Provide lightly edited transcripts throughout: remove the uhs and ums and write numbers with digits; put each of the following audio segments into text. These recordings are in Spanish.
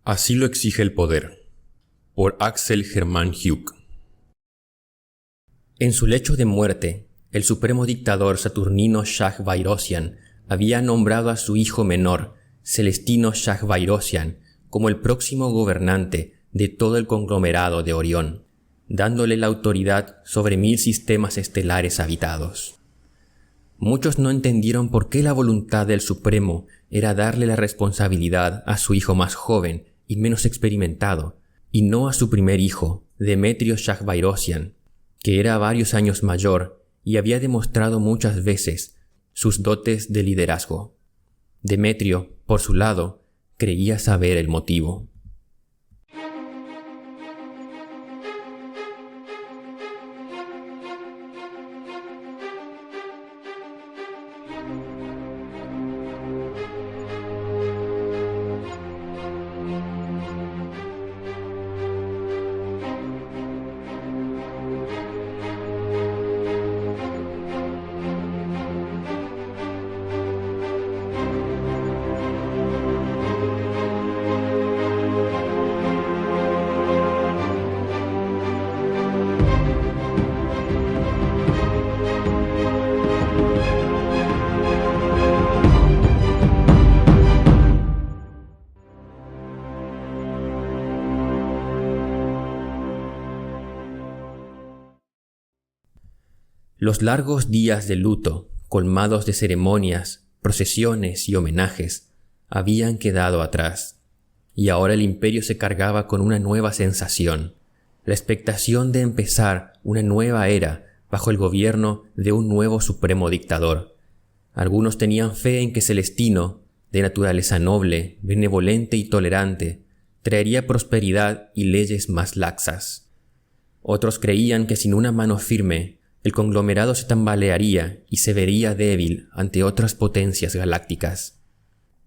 Así lo exige el poder, por Axel Hermann Hugh. En su lecho de muerte, el supremo dictador Saturnino Shah-Bayrosian había nombrado a su hijo menor, Celestino Shah-Bayrosian, como el próximo gobernante de todo el conglomerado de Orión, dándole la autoridad sobre 1000 sistemas estelares habitados. Muchos no entendieron por qué la voluntad del Supremo era darle la responsabilidad a su hijo más joven y menos experimentado, y no a su primer hijo, Demetrio Shah-Bayrosian, que era varios años mayor y había demostrado muchas veces sus dotes de liderazgo. Demetrio, por su lado, creía saber el motivo. Los largos días de luto, colmados de ceremonias, procesiones y homenajes, habían quedado atrás, y ahora el imperio se cargaba con una nueva sensación, la expectación de empezar una nueva era bajo el gobierno de un nuevo supremo dictador. Algunos tenían fe en que Celestino, de naturaleza noble, benevolente y tolerante, traería prosperidad y leyes más laxas. Otros creían que sin una mano firme, el conglomerado se tambalearía y se vería débil ante otras potencias galácticas.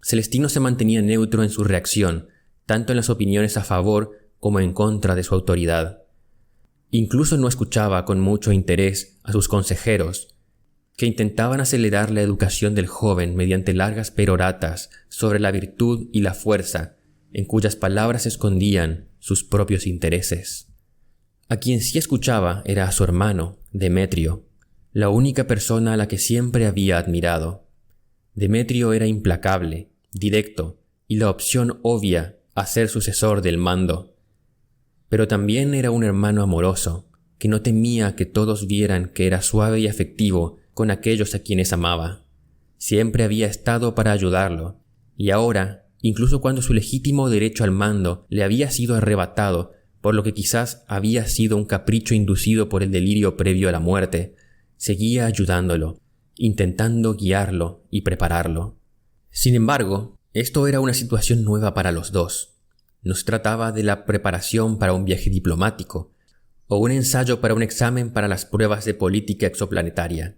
Celestino se mantenía neutro en su reacción, tanto en las opiniones a favor como en contra de su autoridad. Incluso no escuchaba con mucho interés a sus consejeros, que intentaban acelerar la educación del joven mediante largas peroratas sobre la virtud y la fuerza, en cuyas palabras se escondían sus propios intereses. A quien sí escuchaba era a su hermano, Demetrio, la única persona a la que siempre había admirado. Demetrio era implacable, directo y la opción obvia a ser sucesor del mando. Pero también era un hermano amoroso, que no temía que todos vieran que era suave y afectivo con aquellos a quienes amaba. Siempre había estado para ayudarlo, y ahora, incluso cuando su legítimo derecho al mando le había sido arrebatado, por lo que quizás había sido un capricho inducido por el delirio previo a la muerte, seguía ayudándolo, intentando guiarlo y prepararlo. Sin embargo, esto era una situación nueva para los dos. No se trataba de la preparación para un viaje diplomático, o un ensayo para un examen para las pruebas de política exoplanetaria.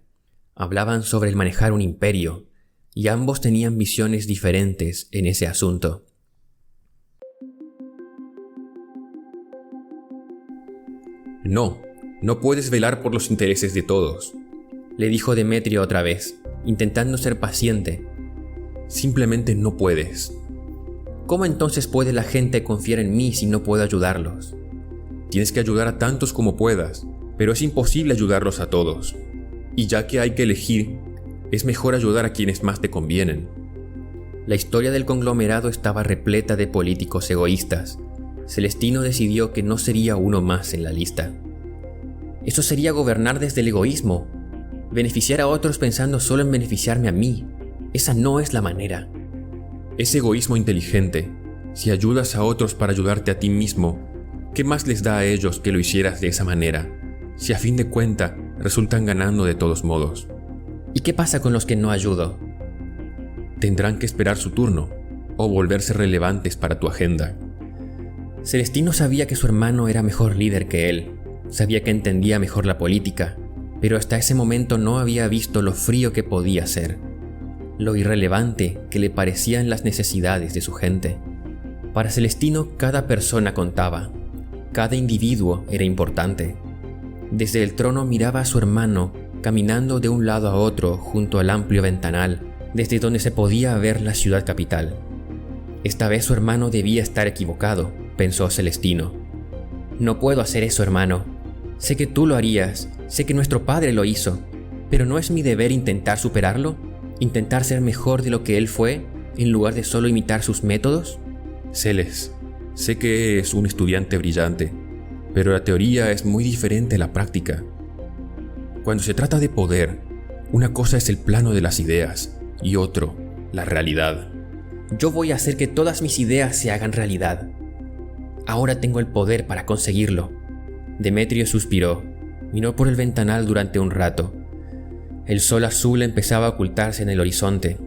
Hablaban sobre el manejar un imperio, y ambos tenían visiones diferentes en ese asunto. No puedes velar por los intereses de todos, le dijo Demetrio otra vez, intentando ser paciente. Simplemente no puedes. ¿Cómo entonces puede la gente confiar en mí si no puedo ayudarlos? Tienes que ayudar a tantos como puedas, pero es imposible ayudarlos a todos. Y ya que hay que elegir, es mejor ayudar a quienes más te convienen. La historia del conglomerado estaba repleta de políticos egoístas. Celestino decidió que no sería uno más en la lista. Eso sería gobernar desde el egoísmo, beneficiar a otros pensando solo en beneficiarme a mí. Esa no es la manera. Es egoísmo inteligente. Si ayudas a otros para ayudarte a ti mismo, ¿qué más les da a ellos que lo hicieras de esa manera? Si a fin de cuentas resultan ganando de todos modos. ¿Y qué pasa con los que no ayudo? Tendrán que esperar su turno, o volverse relevantes para tu agenda. Celestino sabía que su hermano era mejor líder que él, sabía que entendía mejor la política, pero hasta ese momento no había visto lo frío que podía ser, lo irrelevante que le parecían las necesidades de su gente. Para Celestino cada persona contaba, cada individuo era importante. Desde el trono miraba a su hermano caminando de un lado a otro junto al amplio ventanal, desde donde se podía ver la ciudad capital. Esta vez su hermano debía estar equivocado, pensó Celestino. No puedo hacer eso, hermano. Sé que tú lo harías, sé que nuestro padre lo hizo, pero ¿no es mi deber intentar superarlo? ¿Intentar ser mejor de lo que él fue, en lugar de solo imitar sus métodos? Celes, sé que es un estudiante brillante, pero la teoría es muy diferente a la práctica. Cuando se trata de poder, una cosa es el plano de las ideas y otro, la realidad. Yo voy a hacer que todas mis ideas se hagan realidad. Ahora tengo el poder para conseguirlo. Demetrio suspiró. Miró por el ventanal durante un rato. El sol azul empezaba a ocultarse en el horizonte.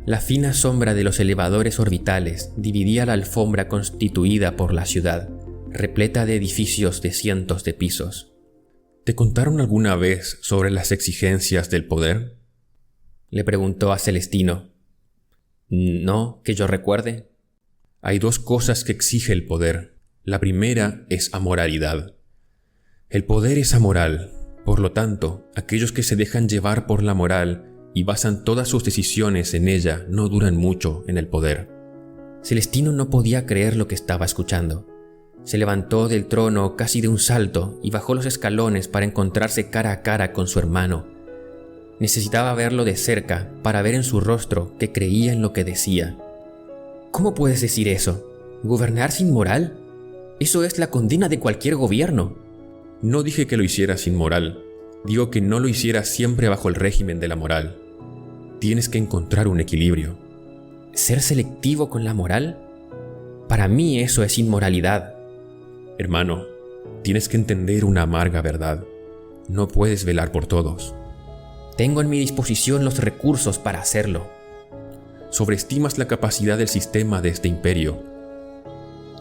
La fina sombra de los elevadores orbitales dividía la alfombra constituida por la ciudad, repleta de edificios de cientos de pisos. ¿Te contaron alguna vez sobre las exigencias del poder? Le preguntó a Celestino. No, que yo recuerde. Hay dos cosas que exige el poder. La primera es amoralidad. El poder es amoral, por lo tanto, aquellos que se dejan llevar por la moral y basan todas sus decisiones en ella no duran mucho en el poder. Celestino no podía creer lo que estaba escuchando. Se levantó del trono casi de un salto y bajó los escalones para encontrarse cara a cara con su hermano. Necesitaba verlo de cerca para ver en su rostro que creía en lo que decía. ¿Cómo puedes decir eso? ¿Gobernar sin moral? Eso es la condena de cualquier gobierno. No dije que lo hiciera sin moral. Digo que no lo hiciera siempre bajo el régimen de la moral. Tienes que encontrar un equilibrio. ¿Ser selectivo con la moral? Para mí eso es inmoralidad. Hermano, tienes que entender una amarga verdad. No puedes velar por todos. Tengo en mi disposición los recursos para hacerlo. Sobreestimas la capacidad del sistema de este imperio.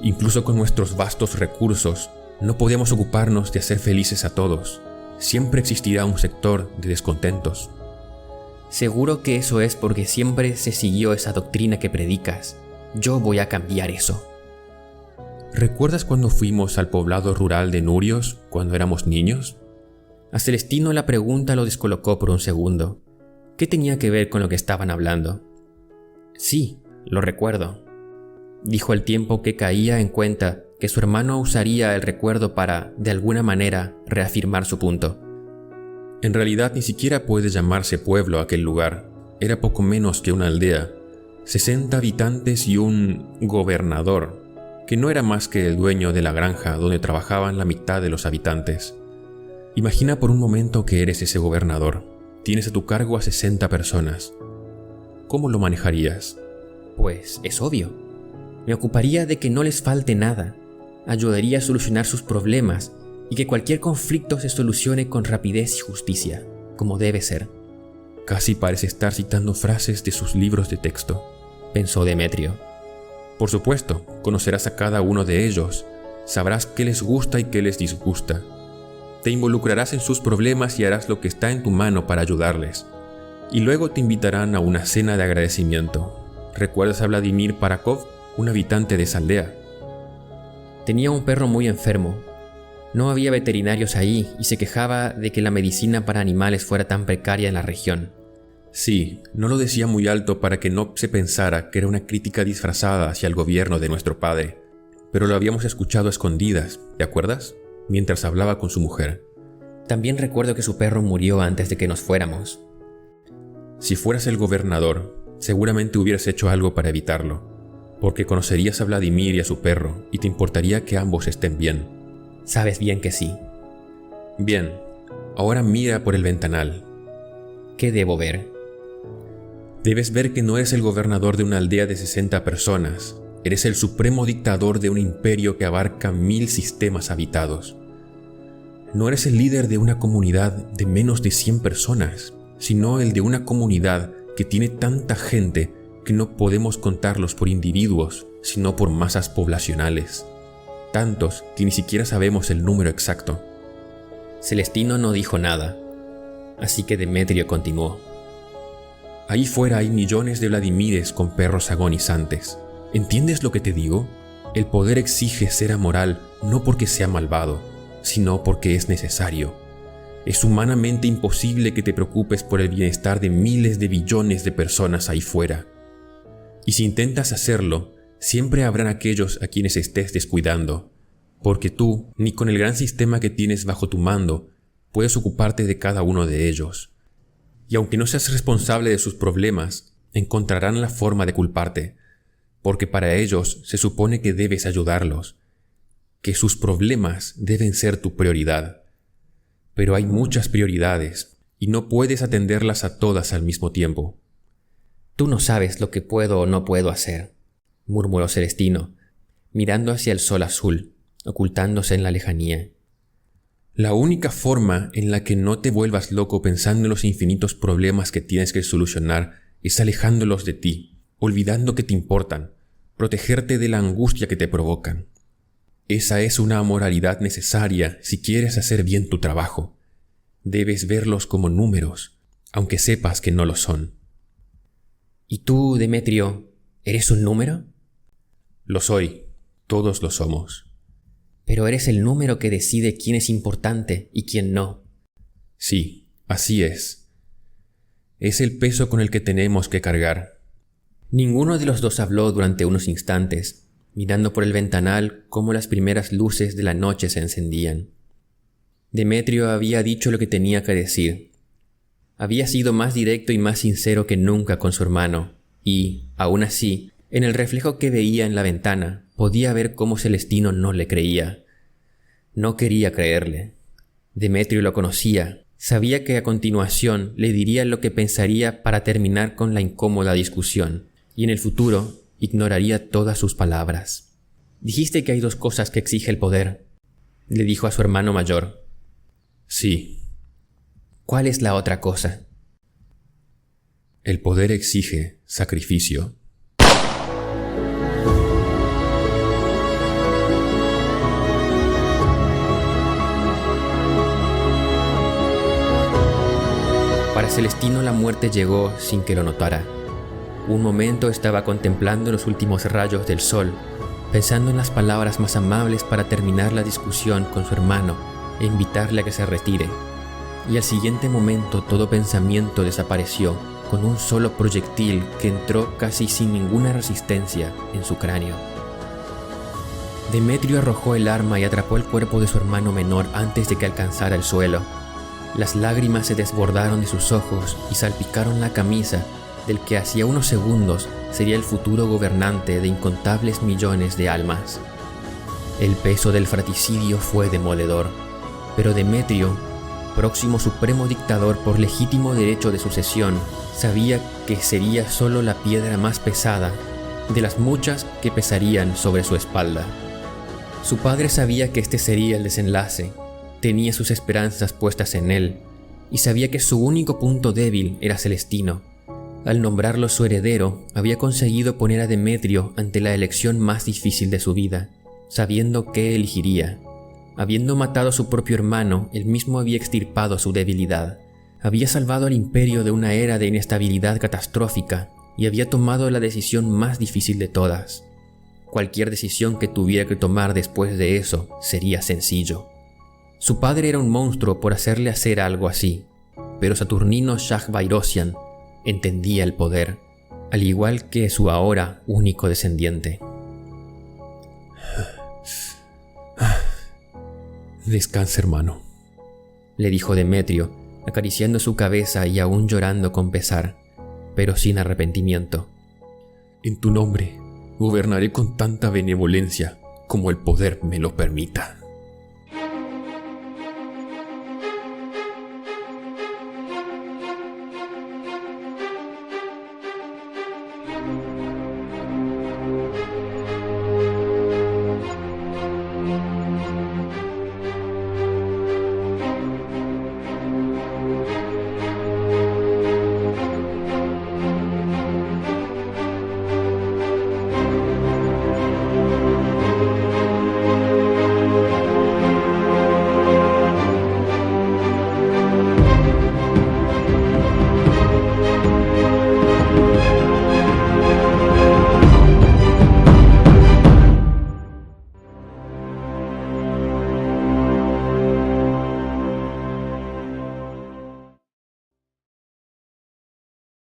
Incluso con nuestros vastos recursos, no podemos ocuparnos de hacer felices a todos. Siempre existirá un sector de descontentos. Seguro que eso es porque siempre se siguió esa doctrina que predicas. Yo voy a cambiar eso. ¿Recuerdas cuando fuimos al poblado rural de Nurios cuando éramos niños? A Celestino la pregunta lo descolocó por un segundo. ¿Qué tenía que ver con lo que estaban hablando? Sí, lo recuerdo, dijo al tiempo que caía en cuenta que su hermano usaría el recuerdo para, de alguna manera, reafirmar su punto. En realidad ni siquiera puede llamarse pueblo aquel lugar. Era poco menos que una aldea. 60 habitantes y un gobernador, que no era más que el dueño de la granja donde trabajaban la mitad de los habitantes. Imagina por un momento que eres ese gobernador. Tienes a tu cargo a 60 personas. ¿Cómo lo manejarías? Pues es obvio. Me ocuparía de que no les falte nada. Ayudaría a solucionar sus problemas y que cualquier conflicto se solucione con rapidez y justicia, como debe ser. Casi parece estar citando frases de sus libros de texto, pensó Demetrio. Por supuesto, conocerás a cada uno de ellos. Sabrás qué les gusta y qué les disgusta. Te involucrarás en sus problemas y harás lo que está en tu mano para ayudarles. Y luego te invitarán a una cena de agradecimiento. ¿Recuerdas a Vladimir Parakov, un habitante de esa aldea? Tenía un perro muy enfermo. No había veterinarios ahí y se quejaba de que la medicina para animales fuera tan precaria en la región. Sí, no lo decía muy alto para que no se pensara que era una crítica disfrazada hacia el gobierno de nuestro padre. Pero lo habíamos escuchado a escondidas, ¿te acuerdas? Mientras hablaba con su mujer. También recuerdo que su perro murió antes de que nos fuéramos. Si fueras el gobernador, seguramente hubieras hecho algo para evitarlo, porque conocerías a Vladimir y a su perro y te importaría que ambos estén bien. Sabes bien que sí. Bien, ahora mira por el ventanal. ¿Qué debo ver? Debes ver que no eres el gobernador de una aldea de 60 personas. Eres el supremo dictador de un imperio que abarca 1000 sistemas habitados. No eres el líder de una comunidad de menos de 100 personas, sino el de una comunidad que tiene tanta gente que no podemos contarlos por individuos, sino por masas poblacionales. Tantos que ni siquiera sabemos el número exacto. Celestino no dijo nada, así que Demetrio continuó. Ahí fuera hay millones de Vladimires con perros agonizantes. ¿Entiendes lo que te digo? El poder exige ser amoral no porque sea malvado, sino porque es necesario. Es humanamente imposible que te preocupes por el bienestar de miles de billones de personas ahí fuera. Y si intentas hacerlo, Siempre habrán aquellos a quienes estés descuidando, porque tú, ni con el gran sistema que tienes bajo tu mando, puedes ocuparte de cada uno de ellos. Y aunque no seas responsable de sus problemas, encontrarán la forma de culparte, porque para ellos se supone que debes ayudarlos, que sus problemas deben ser tu prioridad. Pero hay muchas prioridades, y no puedes atenderlas a todas al mismo tiempo. Tú no sabes lo que puedo o no puedo hacer, murmuró Celestino, mirando hacia el sol azul, ocultándose en la lejanía. La única forma en la que no te vuelvas loco pensando en los infinitos problemas que tienes que solucionar es alejándolos de ti, olvidando que te importan, protegerte de la angustia que te provocan. Esa es una amoralidad necesaria si quieres hacer bien tu trabajo. Debes verlos como números, aunque sepas que no lo son. ¿Y tú, Demetrio, eres un número? Lo soy, todos lo somos. Pero eres el número que decide quién es importante y quién no. Sí, así es. Es el peso con el que tenemos que cargar. Ninguno de los dos habló durante unos instantes, mirando por el ventanal cómo las primeras luces de la noche se encendían. Demetrio había dicho lo que tenía que decir. Había sido más directo y más sincero que nunca con su hermano, y, aún así, en el reflejo que veía en la ventana, podía ver cómo Celestino no le creía. No quería creerle. Demetrio lo conocía. Sabía que a continuación le diría lo que pensaría para terminar con la incómoda discusión, y en el futuro ignoraría todas sus palabras. «Dijiste que hay dos cosas que exige el poder», le dijo a su hermano mayor. Sí. «¿Cuál es la otra cosa?» El poder exige sacrificio. Para Celestino la muerte llegó sin que lo notara. Un momento estaba contemplando los últimos rayos del sol, pensando en las palabras más amables para terminar la discusión con su hermano e invitarle a que se retire. Y al siguiente momento todo pensamiento desapareció con un solo proyectil que entró casi sin ninguna resistencia en su cráneo. Demetrio arrojó el arma y atrapó el cuerpo de su hermano menor antes de que alcanzara el suelo. Las lágrimas se desbordaron de sus ojos y salpicaron la camisa del que hacía unos segundos sería el futuro gobernante de incontables millones de almas. El peso del fratricidio fue demoledor, pero Demetrio, próximo supremo dictador por legítimo derecho de sucesión, sabía que sería solo la piedra más pesada de las muchas que pesarían sobre su espalda. Su padre sabía que este sería el desenlace. Tenía sus esperanzas puestas en él, y sabía que su único punto débil era Celestino. Al nombrarlo su heredero, había conseguido poner a Demetrio ante la elección más difícil de su vida, sabiendo qué elegiría. Habiendo matado a su propio hermano, él mismo había extirpado su debilidad. Había salvado al imperio de una era de inestabilidad catastrófica, y había tomado la decisión más difícil de todas. Cualquier decisión que tuviera que tomar después de eso sería sencillo. Su padre era un monstruo por hacerle hacer algo así, pero Saturnino Shah Bayrosian entendía el poder, al igual que su ahora único descendiente. Descansa, hermano, le dijo Demetrio, acariciando su cabeza y aún llorando con pesar, pero sin arrepentimiento. En tu nombre, gobernaré con tanta benevolencia como el poder me lo permita.